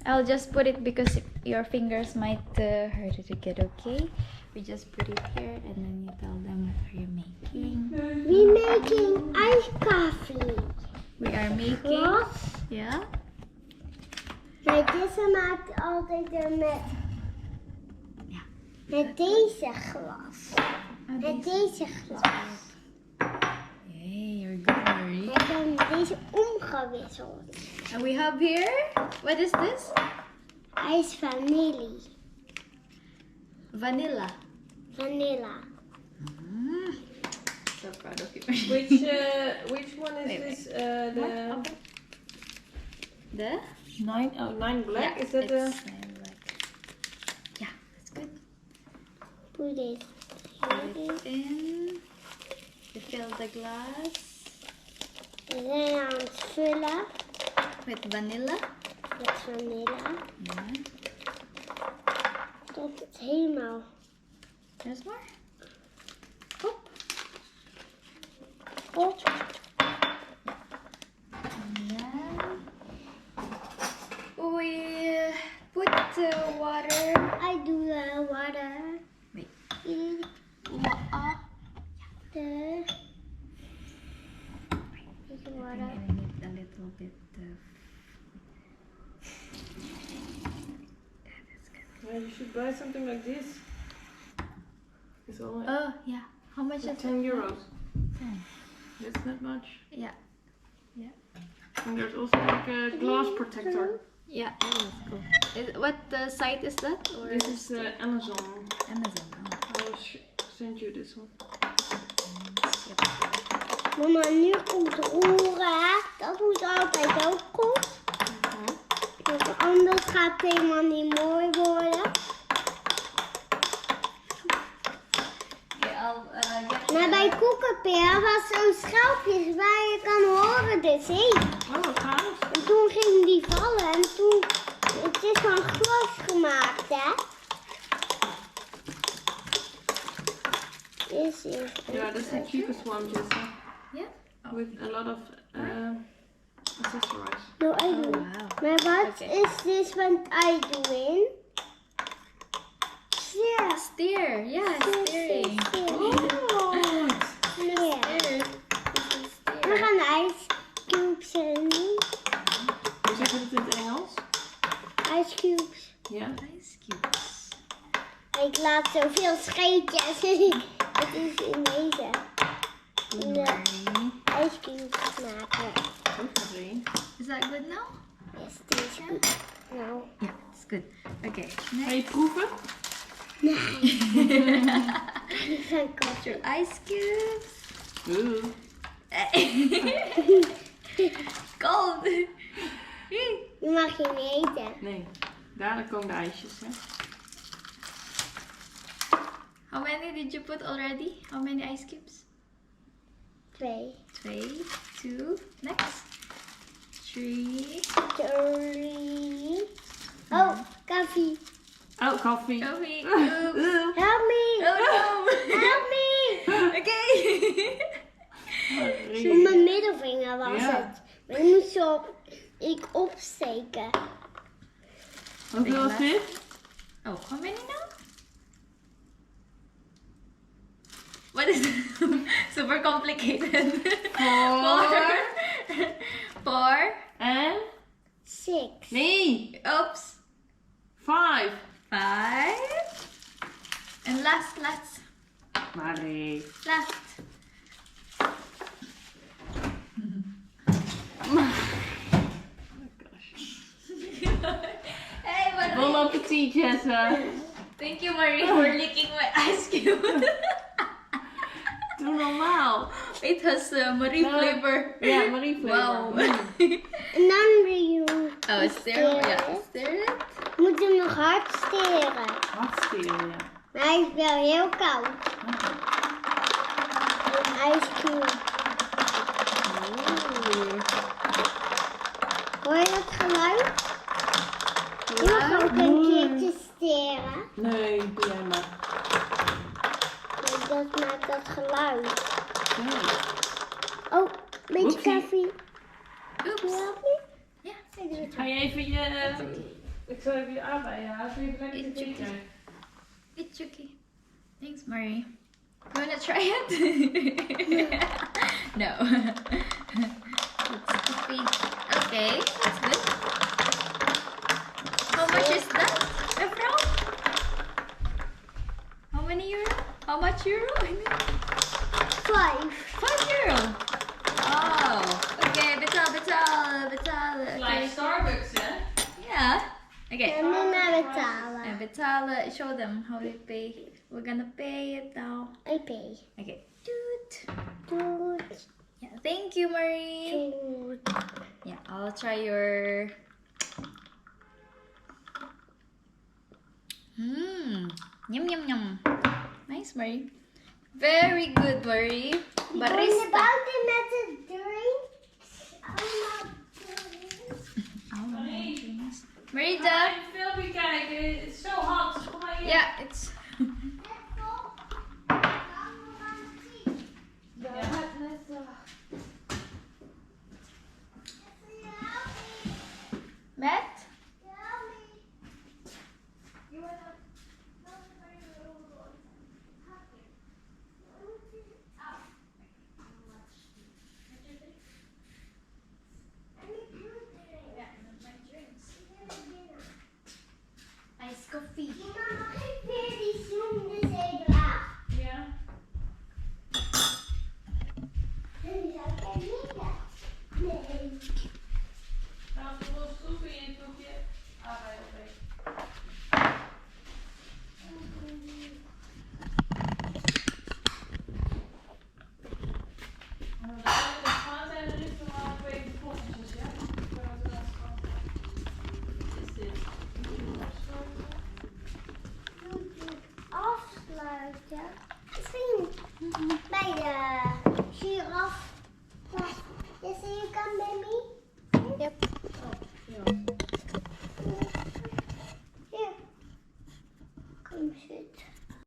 I'll just put it because your fingers might hurt it again, okay? We just put it here and then you tell them what are you making. We're making iced coffee. We are making... Glas. Ja? Mijn Tessa maakt altijd er met deze glas. Met deze glas. Hey, you're good, Marie. Ik heb deze omgewisseld. And we have here, what is this? Ijs vanille. Vanilla. Vanilla. So proud of you. Which one is Wait, this? The? 9 black? Yeah, Is that it's the? 9 black. Yeah, that's good. Put it Put it in. You fill the glass We zijn aan het vullen with vanilla. met vanille. Yeah. Tot het helemaal There's more. op. And then we put the water. I doe de water. Wait. In de I water. think I need a little bit of. That's good. Yeah, you should buy something like this. It's only Oh yeah. How much is 10 it? euros. 10. That's not much. Yeah. And there's also like a glass protector. Yeah, that is cool. What site is that? Or This is Amazon. Amazon. Oh. I'll send you this one. Mama, nu komt roeren. Dat moet altijd ook goed. Want anders gaat het helemaal niet mooi worden. Okay, I'll get. Maar bij Koekenpeer was zo'n schelpjes waar je kan horen de zee. Oh, wat gaaf. En toen ging die vallen en toen... Het is van glas gemaakt, hè? This is... Yeah, that's the cheapest one, Jessa. Yeah. With a lot of accessories. No, I Oh do. wow. Maar wat Oké. is this what I do in? Yeah. Steer. Yeah, steering. Oh, Yeah. Steer. We gaan de ice cubes erin doen. hoe zeg je het in het Engels? Ice cubes. Ja. Ice cubes. Ik laat zoveel scheetjes. Het is in deze. In de ice cubes maken. Ook nog één. Is that good now? Yes, this is goed. Nou. Yeah, it's good. Okay. Ga je proeven? Die zijn kort. Your ice cubes. Oeh. Cold. Die mag je niet eten. Nee, dadelijk komen de ijsjes, hè. How many did you put already? How many ice cubes? 2. 2, 2. Next. 3. 3. Oh, koffie. Oh, koffie. Coffee cubes. Help me. Oh no. Help me. Okay. Op mijn middelvinger was Ja. het. Maar je moet zo opsteken. Hoeveel is dit? Oh, how many now? What is super complicated? 4. 4. En? 6. Nee. Oops. 5. 5. And last. Marie. Last. Hey, what Bon appetit, Jessa. Thank you, Marie, for licking my ice cube. Doe normaal. It has Marie No. flavor. Ja, Marie flavor. Wow. En dan wil je Oh, stir. Yeah, stir it. je moet hem nog hard steren. Hartstikke, ja. Maar hij is wel heel koud. Een ice cube. Hoor je dat geluid? Je mag ook een keertje steren. Nee, doe jij maar. Dat maakt dat geluid. Nee. Oh, een beetje Oepsie. koffie. Oops. Wil je helpen? Ja. Ik doe het Ga je even je Ik zal even je aanbij halen. Even lekker te It's drinken. It's okay. Thanks, Marie. You wanna try it? No. It's too big. Okay, that's good. How much is that, Efra? How many euro? How much euro? I mean, 5. 5 euro. Oh, okay. Betaal. Like Okay. Starbucks, hè? Yeah. Okay. En nu naar En betalen. betalen. Show them how we pay. We're gonna pay it now. I pay. Okay. Doot. Doet. Yeah. Thank you, Marie. Doet. Yeah, I'll try your. Yum yum yum. Nice, Marie. Very good, Marie. Barista. Buiten met de drinks. Allemaal drinks. Marita. Ga even een filmpje kijken. Het is zo hot. Kom maar hier. Yeah, it's